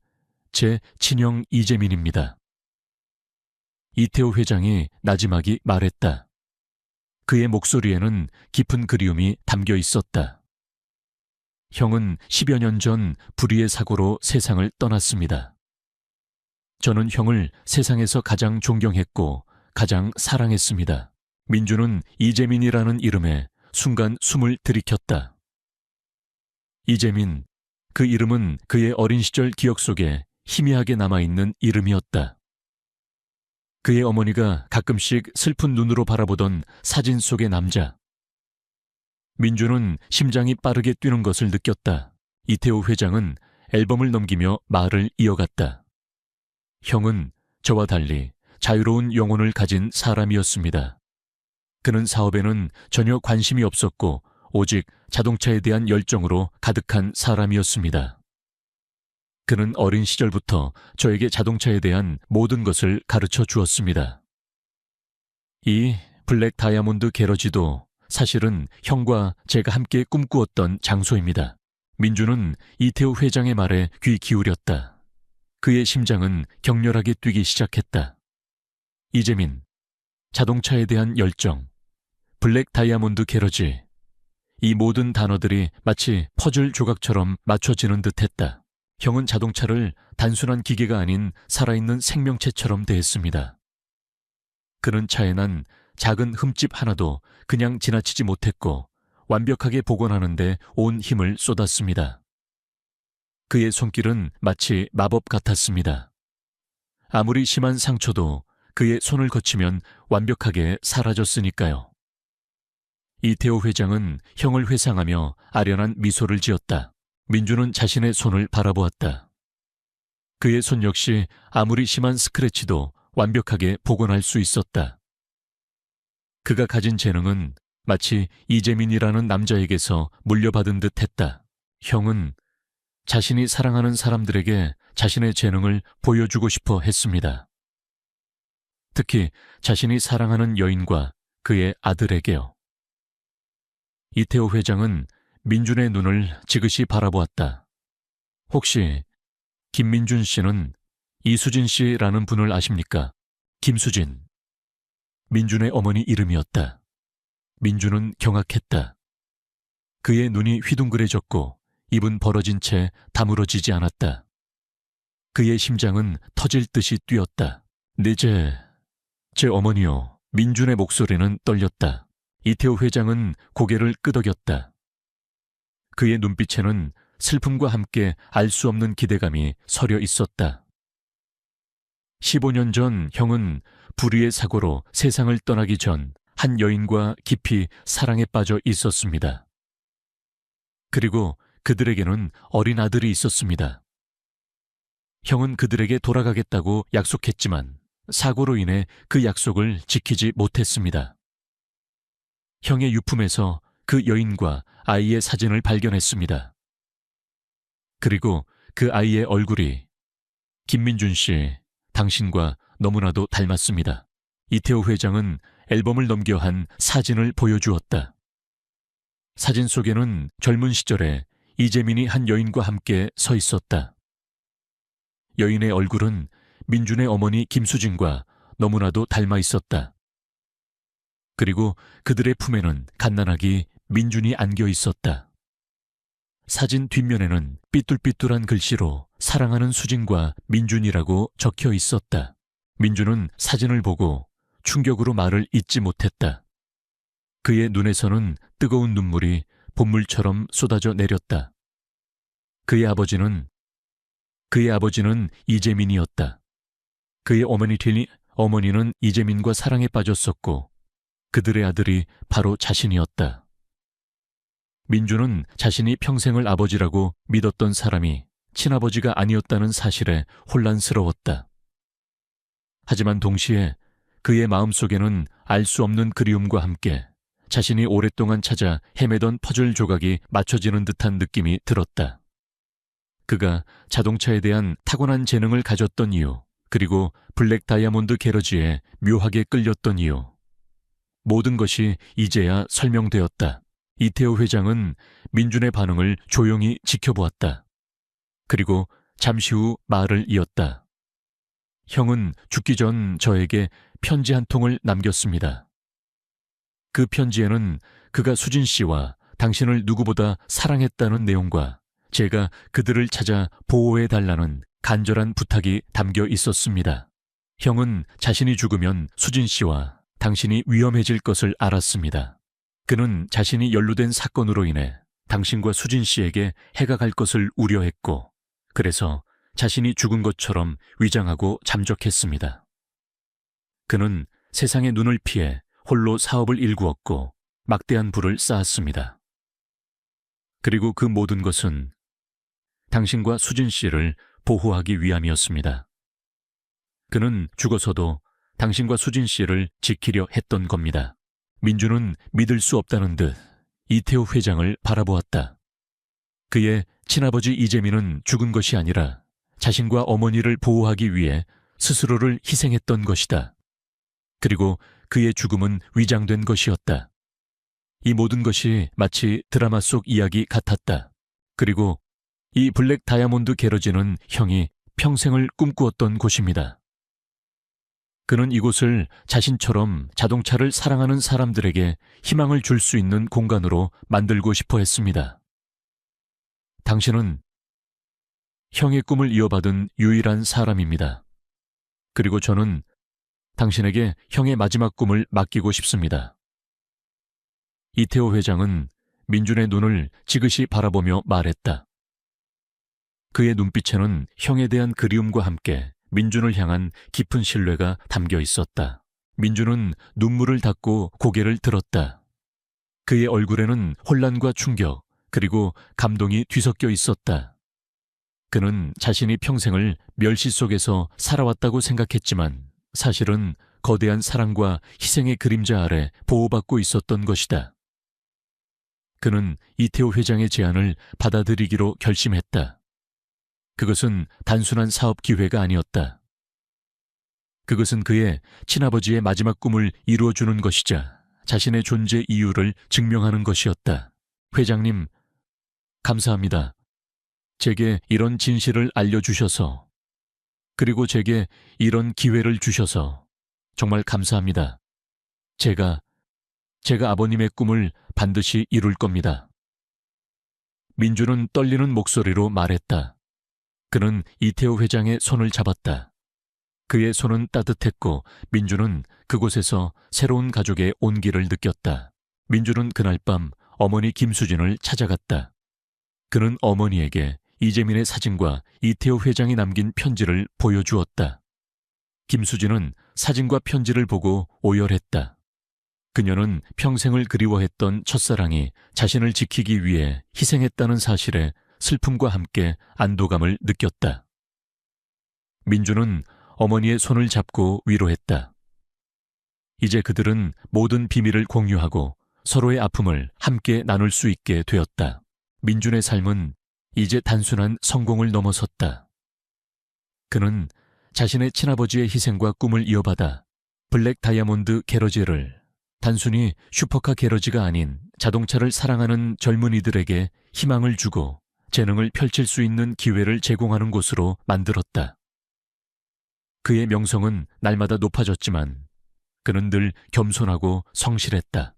제 친형 이재민입니다. 이태호 회장이 나지막이 말했다. 그의 목소리에는 깊은 그리움이 담겨 있었다. 형은 10여 년 전 불의의 사고로 세상을 떠났습니다. 저는 형을 세상에서 가장 존경했고 가장 사랑했습니다. 민주는 이재민이라는 이름에 순간 숨을 들이켰다. 이재민, 그 이름은 그의 어린 시절 기억 속에 희미하게 남아있는 이름이었다. 그의 어머니가 가끔씩 슬픈 눈으로 바라보던 사진 속의 남자. 민주는 심장이 빠르게 뛰는 것을 느꼈다. 이태호 회장은 앨범을 넘기며 말을 이어갔다. 형은 저와 달리 자유로운 영혼을 가진 사람이었습니다. 그는 사업에는 전혀 관심이 없었고 오직 자동차에 대한 열정으로 가득한 사람이었습니다. 그는 어린 시절부터 저에게 자동차에 대한 모든 것을 가르쳐 주었습니다. 이 블랙 다이아몬드 게러지도 사실은 형과 제가 함께 꿈꾸었던 장소입니다. 민주는 이태호 회장의 말에 귀 기울였다. 그의 심장은 격렬하게 뛰기 시작했다. 이재민, 자동차에 대한 열정, 블랙 다이아몬드 게러지, 이 모든 단어들이 마치 퍼즐 조각처럼 맞춰지는 듯했다. 형은 자동차를 단순한 기계가 아닌 살아있는 생명체처럼 대했습니다. 그는 차에 난 작은 흠집 하나도 그냥 지나치지 못했고 완벽하게 복원하는 데 온 힘을 쏟았습니다. 그의 손길은 마치 마법 같았습니다. 아무리 심한 상처도 그의 손을 거치면 완벽하게 사라졌으니까요. 이태호 회장은 형을 회상하며 아련한 미소를 지었다. 민주는 자신의 손을 바라보았다. 그의 손 역시 아무리 심한 스크래치도 완벽하게 복원할 수 있었다. 그가 가진 재능은 마치 이재민이라는 남자에게서 물려받은 듯 했다. 형은 자신이 사랑하는 사람들에게 자신의 재능을 보여주고 싶어 했습니다. 특히 자신이 사랑하는 여인과 그의 아들에게요. 이태호 회장은 민준의 눈을 지그시 바라보았다. 혹시 김민준 씨는 이수진 씨라는 분을 아십니까? 김수진. 민준의 어머니 이름이었다. 민준은 경악했다. 그의 눈이 휘둥그레졌고 입은 벌어진 채 다물어지지 않았다. 그의 심장은 터질 듯이 뛰었다. 제 어머니요. 민준의 목소리는 떨렸다. 이태호 회장은 고개를 끄덕였다. 그의 눈빛에는 슬픔과 함께 알 수 없는 기대감이 서려 있었다. 15년 전 형은 불의의 사고로 세상을 떠나기 전 한 여인과 깊이 사랑에 빠져 있었습니다. 그리고 그들에게는 어린 아들이 있었습니다. 형은 그들에게 돌아가겠다고 약속했지만 사고로 인해 그 약속을 지키지 못했습니다. 형의 유품에서 그 여인과 아이의 사진을 발견했습니다. 그리고 그 아이의 얼굴이 김민준 씨, 당신과 너무나도 닮았습니다. 이태호 회장은 앨범을 넘겨 한 사진을 보여주었다. 사진 속에는 젊은 시절에 이재민이 한 여인과 함께 서 있었다. 여인의 얼굴은 민준의 어머니 김수진과 너무나도 닮아 있었다. 그리고 그들의 품에는 갓난아기 민준이 안겨 있었다. 사진 뒷면에는 삐뚤삐뚤한 글씨로 사랑하는 수진과 민준이라고 적혀 있었다. 민준은 사진을 보고 충격으로 말을 잇지 못했다. 그의 눈에서는 뜨거운 눈물이 봇물처럼 쏟아져 내렸다. 그의 아버지는 이재민이었다. 그의 어머니는 이재민과 사랑에 빠졌었고 그들의 아들이 바로 자신이었다. 민준은 자신이 평생을 아버지라고 믿었던 사람이 친아버지가 아니었다는 사실에 혼란스러웠다. 하지만 동시에 그의 마음속에는 알 수 없는 그리움과 함께 자신이 오랫동안 찾아 헤매던 퍼즐 조각이 맞춰지는 듯한 느낌이 들었다. 그가 자동차에 대한 타고난 재능을 가졌던 이유, 그리고 블랙 다이아몬드 게러지에 묘하게 끌렸던 이유. 모든 것이 이제야 설명되었다. 이태호 회장은 민준의 반응을 조용히 지켜보았다. 그리고 잠시 후 말을 이었다. 형은 죽기 전 저에게 편지 한 통을 남겼습니다. 그 편지에는 그가 수진 씨와 당신을 누구보다 사랑했다는 내용과 제가 그들을 찾아 보호해달라는 간절한 부탁이 담겨 있었습니다. 형은 자신이 죽으면 수진 씨와 당신이 위험해질 것을 알았습니다. 그는 자신이 연루된 사건으로 인해 당신과 수진 씨에게 해가 갈 것을 우려했고, 그래서 자신이 죽은 것처럼 위장하고 잠적했습니다. 그는 세상의 눈을 피해 홀로 사업을 일구었고 막대한 부를 쌓았습니다. 그리고 그 모든 것은 당신과 수진 씨를 보호하기 위함이었습니다. 그는 죽어서도 당신과 수진 씨를 지키려 했던 겁니다. 민준은 믿을 수 없다는 듯 이태호 회장을 바라보았다. 그의 친아버지 이재민은 죽은 것이 아니라 자신과 어머니를 보호하기 위해 스스로를 희생했던 것이다. 그리고 그의 죽음은 위장된 것이었다. 이 모든 것이 마치 드라마 속 이야기 같았다. 그리고 이 블랙 다이아몬드 게러지는 형이 평생을 꿈꾸었던 곳입니다. 그는 이곳을 자신처럼 자동차를 사랑하는 사람들에게 희망을 줄 수 있는 공간으로 만들고 싶어 했습니다. 당신은 형의 꿈을 이어받은 유일한 사람입니다. 그리고 저는 당신에게 형의 마지막 꿈을 맡기고 싶습니다. 이태호 회장은 민준의 눈을 지그시 바라보며 말했다. 그의 눈빛에는 형에 대한 그리움과 함께 민준을 향한 깊은 신뢰가 담겨 있었다. 민준은 눈물을 닦고 고개를 들었다. 그의 얼굴에는 혼란과 충격, 그리고 감동이 뒤섞여 있었다. 그는 자신이 평생을 멸시 속에서 살아왔다고 생각했지만 사실은 거대한 사랑과 희생의 그림자 아래 보호받고 있었던 것이다. 그는 이태호 회장의 제안을 받아들이기로 결심했다. 그것은 단순한 사업 기회가 아니었다. 그것은 그의 친아버지의 마지막 꿈을 이루어주는 것이자 자신의 존재 이유를 증명하는 것이었다. 회장님, 감사합니다. 제게 이런 진실을 알려주셔서, 그리고 제게 이런 기회를 주셔서 정말 감사합니다. 제가 아버님의 꿈을 반드시 이룰 겁니다. 민주는 떨리는 목소리로 말했다. 그는 이태호 회장의 손을 잡았다. 그의 손은 따뜻했고 민주는 그곳에서 새로운 가족의 온기를 느꼈다. 민주는 그날 밤 어머니 김수진을 찾아갔다. 그는 어머니에게 이재민의 사진과 이태호 회장이 남긴 편지를 보여주었다. 김수진은 사진과 편지를 보고 오열했다. 그녀는 평생을 그리워했던 첫사랑이 자신을 지키기 위해 희생했다는 사실에 슬픔과 함께 안도감을 느꼈다. 민주는 어머니의 손을 잡고 위로했다. 이제 그들은 모든 비밀을 공유하고 서로의 아픔을 함께 나눌 수 있게 되었다. 민준의 삶은 이제 단순한 성공을 넘어섰다. 그는 자신의 친아버지의 희생과 꿈을 이어받아 블랙 다이아몬드 게러지를 단순히 슈퍼카 게러지가 아닌 자동차를 사랑하는 젊은이들에게 희망을 주고 재능을 펼칠 수 있는 기회를 제공하는 곳으로 만들었다. 그의 명성은 날마다 높아졌지만 그는 늘 겸손하고 성실했다.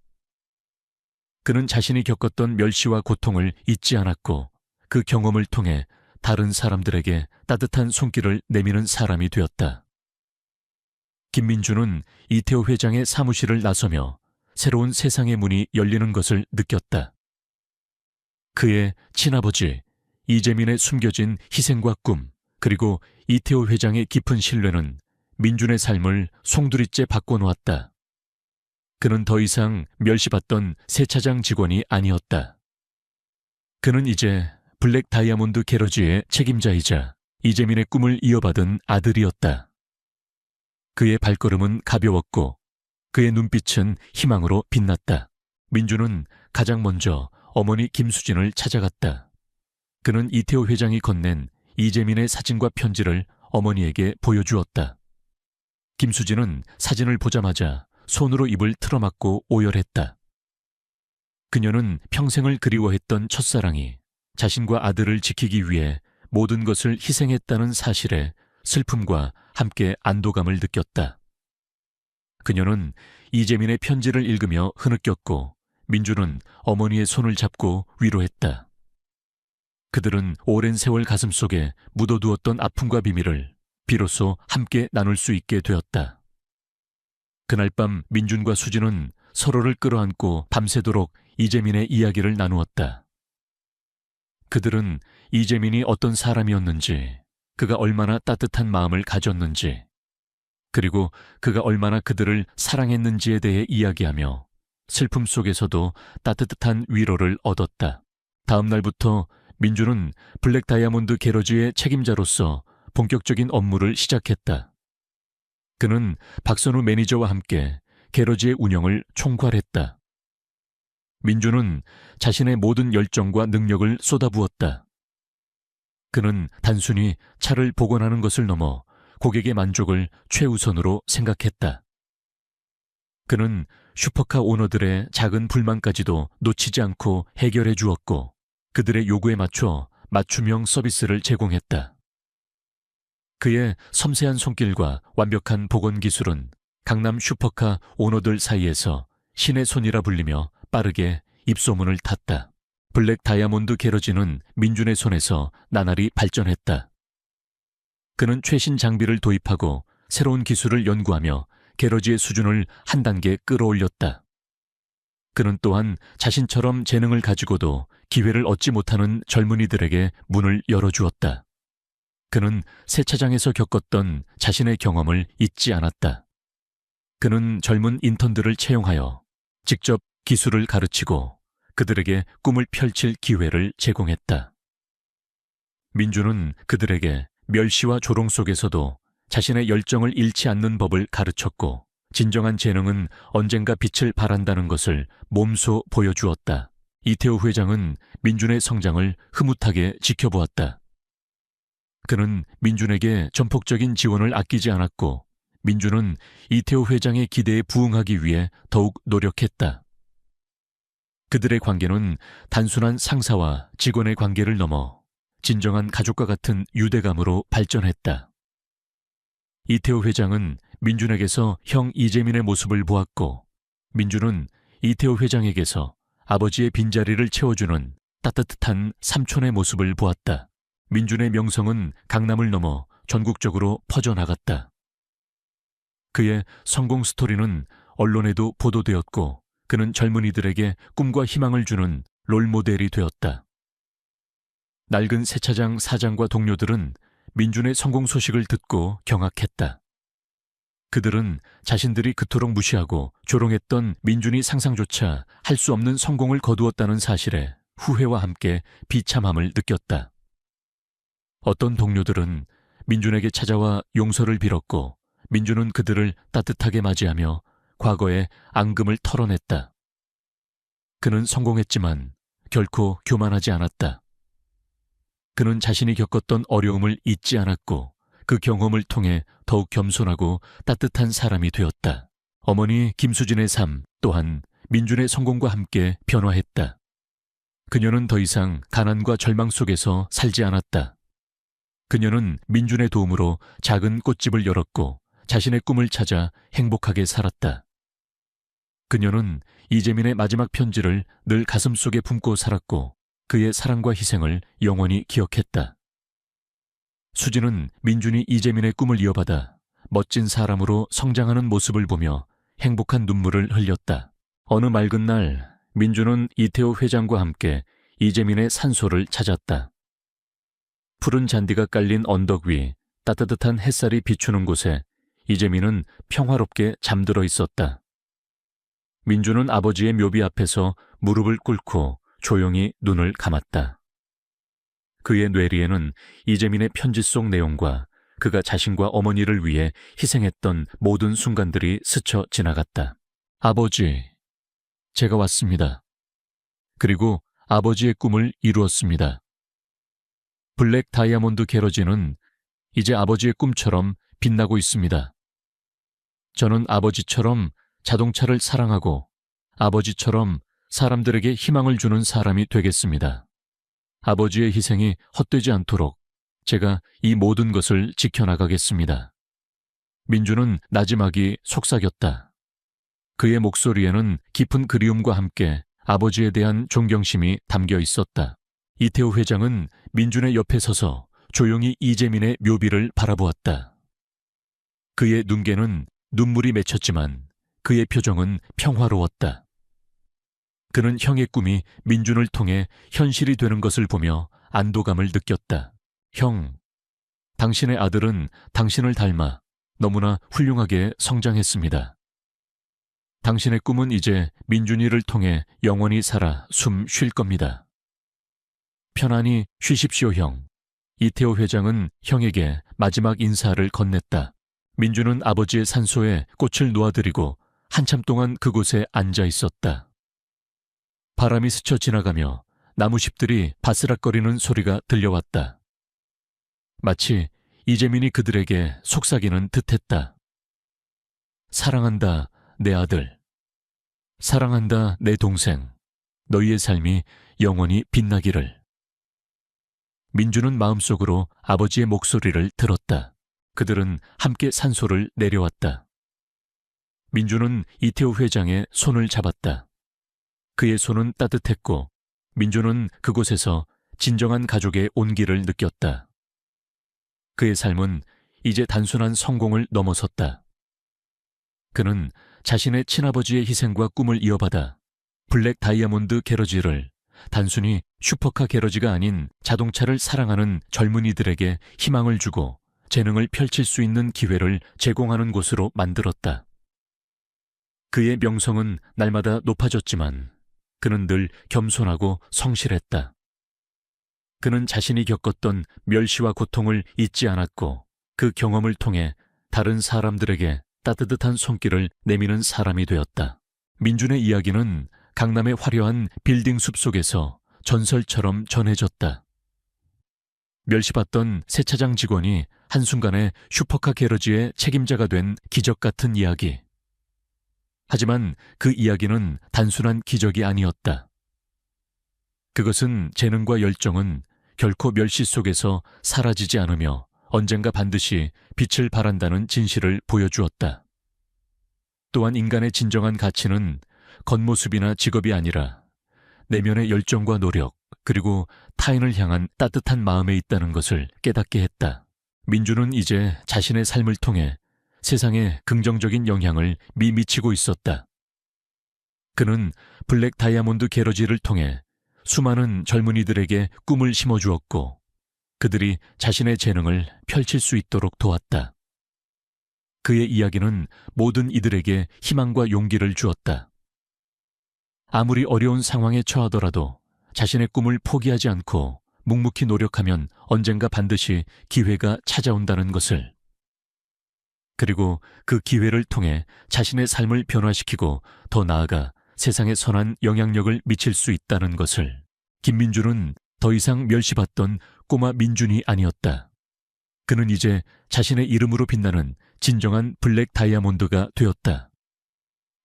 그는 자신이 겪었던 멸시와 고통을 잊지 않았고 그 경험을 통해 다른 사람들에게 따뜻한 손길을 내미는 사람이 되었다. 김민주는 이태호 회장의 사무실을 나서며 새로운 세상의 문이 열리는 것을 느꼈다. 그의 친아버지 이재민의 숨겨진 희생과 꿈, 그리고 이태호 회장의 깊은 신뢰는 민준의 삶을 송두리째 바꿔놓았다. 그는 더 이상 멸시받던 세차장 직원이 아니었다. 그는 이제 블랙 다이아몬드 게러지의 책임자이자 이재민의 꿈을 이어받은 아들이었다. 그의 발걸음은 가벼웠고 그의 눈빛은 희망으로 빛났다. 민주는 가장 먼저 어머니 김수진을 찾아갔다. 그는 이태호 회장이 건넨 이재민의 사진과 편지를 어머니에게 보여주었다. 김수진은 사진을 보자마자 손으로 입을 틀어막고 오열했다. 그녀는 평생을 그리워했던 첫사랑이 자신과 아들을 지키기 위해 모든 것을 희생했다는 사실에 슬픔과 함께 안도감을 느꼈다. 그녀는 이재민의 편지를 읽으며 흐느꼈고 민주는 어머니의 손을 잡고 위로했다. 그들은 오랜 세월 가슴속에 묻어두었던 아픔과 비밀을 비로소 함께 나눌 수 있게 되었다. 그날 밤 민준과 수진은 서로를 끌어안고 밤새도록 이재민의 이야기를 나누었다. 그들은 이재민이 어떤 사람이었는지, 그가 얼마나 따뜻한 마음을 가졌는지, 그리고 그가 얼마나 그들을 사랑했는지에 대해 이야기하며 슬픔 속에서도 따뜻한 위로를 얻었다. 다음 날부터 민주는 블랙 다이아몬드 게러지의 책임자로서 본격적인 업무를 시작했다. 그는 박선우 매니저와 함께 게러지의 운영을 총괄했다. 민주는 자신의 모든 열정과 능력을 쏟아부었다. 그는 단순히 차를 복원하는 것을 넘어 고객의 만족을 최우선으로 생각했다. 그는 슈퍼카 오너들의 작은 불만까지도 놓치지 않고 해결해 주었고 그들의 요구에 맞춰 맞춤형 서비스를 제공했다. 그의 섬세한 손길과 완벽한 복원 기술은 강남 슈퍼카 오너들 사이에서 신의 손이라 불리며 빠르게 입소문을 탔다. 블랙 다이아몬드 게러지는 민준의 손에서 나날이 발전했다. 그는 최신 장비를 도입하고 새로운 기술을 연구하며 게러지의 수준을 한 단계 끌어올렸다. 그는 또한 자신처럼 재능을 가지고도 기회를 얻지 못하는 젊은이들에게 문을 열어주었다. 그는 세차장에서 겪었던 자신의 경험을 잊지 않았다. 그는 젊은 인턴들을 채용하여 직접 기술을 가르치고 그들에게 꿈을 펼칠 기회를 제공했다. 민주는 그들에게 멸시와 조롱 속에서도 자신의 열정을 잃지 않는 법을 가르쳤고 진정한 재능은 언젠가 빛을 발한다는 것을 몸소 보여주었다. 이태호 회장은 민준의 성장을 흐뭇하게 지켜보았다. 그는 민준에게 전폭적인 지원을 아끼지 않았고 민준은 이태호 회장의 기대에 부응하기 위해 더욱 노력했다. 그들의 관계는 단순한 상사와 직원의 관계를 넘어 진정한 가족과 같은 유대감으로 발전했다. 이태호 회장은 민준에게서 형 이재민의 모습을 보았고 민준은 이태호 회장에게서 아버지의 빈자리를 채워주는 따뜻한 삼촌의 모습을 보았다. 민준의 명성은 강남을 넘어 전국적으로 퍼져나갔다. 그의 성공 스토리는 언론에도 보도되었고 그는 젊은이들에게 꿈과 희망을 주는 롤모델이 되었다. 낡은 세차장 사장과 동료들은 민준의 성공 소식을 듣고 경악했다. 그들은 자신들이 그토록 무시하고 조롱했던 민준이 상상조차 할 수 없는 성공을 거두었다는 사실에 후회와 함께 비참함을 느꼈다. 어떤 동료들은 민준에게 찾아와 용서를 빌었고 민준은 그들을 따뜻하게 맞이하며 과거의 앙금을 털어냈다. 그는 성공했지만 결코 교만하지 않았다. 그는 자신이 겪었던 어려움을 잊지 않았고 그 경험을 통해 더욱 겸손하고 따뜻한 사람이 되었다. 어머니 김수진의 삶 또한 민준의 성공과 함께 변화했다. 그녀는 더 이상 가난과 절망 속에서 살지 않았다. 그녀는 민준의 도움으로 작은 꽃집을 열었고 자신의 꿈을 찾아 행복하게 살았다. 그녀는 이재민의 마지막 편지를 늘 가슴속에 품고 살았고 그의 사랑과 희생을 영원히 기억했다. 수진은 민준이 이재민의 꿈을 이어받아 멋진 사람으로 성장하는 모습을 보며 행복한 눈물을 흘렸다. 어느 맑은 날 민준은 이태호 회장과 함께 이재민의 산소를 찾았다. 푸른 잔디가 깔린 언덕 위 따뜻한 햇살이 비추는 곳에 이재민은 평화롭게 잠들어 있었다. 민준은 아버지의 묘비 앞에서 무릎을 꿇고 조용히 눈을 감았다. 그의 뇌리에는 이재민의 편지 속 내용과 그가 자신과 어머니를 위해 희생했던 모든 순간들이 스쳐 지나갔다. 아버지, 제가 왔습니다. 그리고 아버지의 꿈을 이루었습니다. 블랙 다이아몬드 게러지는 이제 아버지의 꿈처럼 빛나고 있습니다. 저는 아버지처럼 자동차를 사랑하고 아버지처럼 사람들에게 희망을 주는 사람이 되겠습니다. 아버지의 희생이 헛되지 않도록 제가 이 모든 것을 지켜나가겠습니다. 민준은 나지막이 속삭였다. 그의 목소리에는 깊은 그리움과 함께 아버지에 대한 존경심이 담겨 있었다. 이태호 회장은 민준의 옆에 서서 조용히 이재민의 묘비를 바라보았다. 그의 눈개는 눈물이 맺혔지만 그의 표정은 평화로웠다. 그는 형의 꿈이 민준을 통해 현실이 되는 것을 보며 안도감을 느꼈다. 형, 당신의 아들은 당신을 닮아 너무나 훌륭하게 성장했습니다. 당신의 꿈은 이제 민준이를 통해 영원히 살아 숨 쉴 겁니다. 편안히 쉬십시오, 형. 이태호 회장은 형에게 마지막 인사를 건넸다. 민준은 아버지의 산소에 꽃을 놓아드리고 한참 동안 그곳에 앉아 있었다. 바람이 스쳐 지나가며 나무잎들이 바스락거리는 소리가 들려왔다. 마치 이재민이 그들에게 속삭이는 듯했다. 사랑한다, 내 아들. 사랑한다, 내 동생. 너희의 삶이 영원히 빛나기를. 민준은 마음속으로 아버지의 목소리를 들었다. 그들은 함께 산소를 내려왔다. 민준은 이태호 회장의 손을 잡았다. 그의 손은 따뜻했고 민준은 그곳에서 진정한 가족의 온기를 느꼈다. 그의 삶은 이제 단순한 성공을 넘어섰다. 그는 자신의 친아버지의 희생과 꿈을 이어받아 블랙 다이아몬드 게러지를 단순히 슈퍼카 게러지가 아닌 자동차를 사랑하는 젊은이들에게 희망을 주고 재능을 펼칠 수 있는 기회를 제공하는 곳으로 만들었다. 그의 명성은 날마다 높아졌지만 그는 늘 겸손하고 성실했다. 그는 자신이 겪었던 멸시와 고통을 잊지 않았고 그 경험을 통해 다른 사람들에게 따뜻한 손길을 내미는 사람이 되었다. 민준의 이야기는 강남의 화려한 빌딩 숲속에서 전설처럼 전해졌다. 멸시받던 세차장 직원이 한순간에 슈퍼카 게러지의 책임자가 된 기적 같은 이야기. 하지만 그 이야기는 단순한 기적이 아니었다. 그것은 재능과 열정은 결코 멸시 속에서 사라지지 않으며 언젠가 반드시 빛을 발한다는 진실을 보여주었다. 또한 인간의 진정한 가치는 겉모습이나 직업이 아니라 내면의 열정과 노력, 그리고 타인을 향한 따뜻한 마음에 있다는 것을 깨닫게 했다. 민주는 이제 자신의 삶을 통해 세상에 긍정적인 영향을 미치고 있었다. 그는 블랙 다이아몬드 게러지를 통해 수많은 젊은이들에게 꿈을 심어주었고 그들이 자신의 재능을 펼칠 수 있도록 도왔다. 그의 이야기는 모든 이들에게 희망과 용기를 주었다. 아무리 어려운 상황에 처하더라도 자신의 꿈을 포기하지 않고 묵묵히 노력하면 언젠가 반드시 기회가 찾아온다는 것을, 그리고 그 기회를 통해 자신의 삶을 변화시키고 더 나아가 세상에 선한 영향력을 미칠 수 있다는 것을. 김민주는 더 이상 멸시받던 꼬마 민준이 아니었다. 그는 이제 자신의 이름으로 빛나는 진정한 블랙 다이아몬드가 되었다.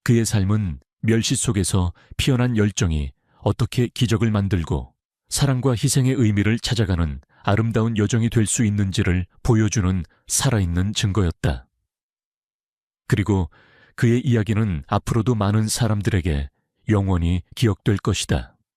그의 삶은 멸시 속에서 피어난 열정이 어떻게 기적을 만들고 사랑과 희생의 의미를 찾아가는 아름다운 여정이 될 수 있는지를 보여주는 살아있는 증거였다. 그리고 그의 이야기는 앞으로도 많은 사람들에게 영원히 기억될 것이다.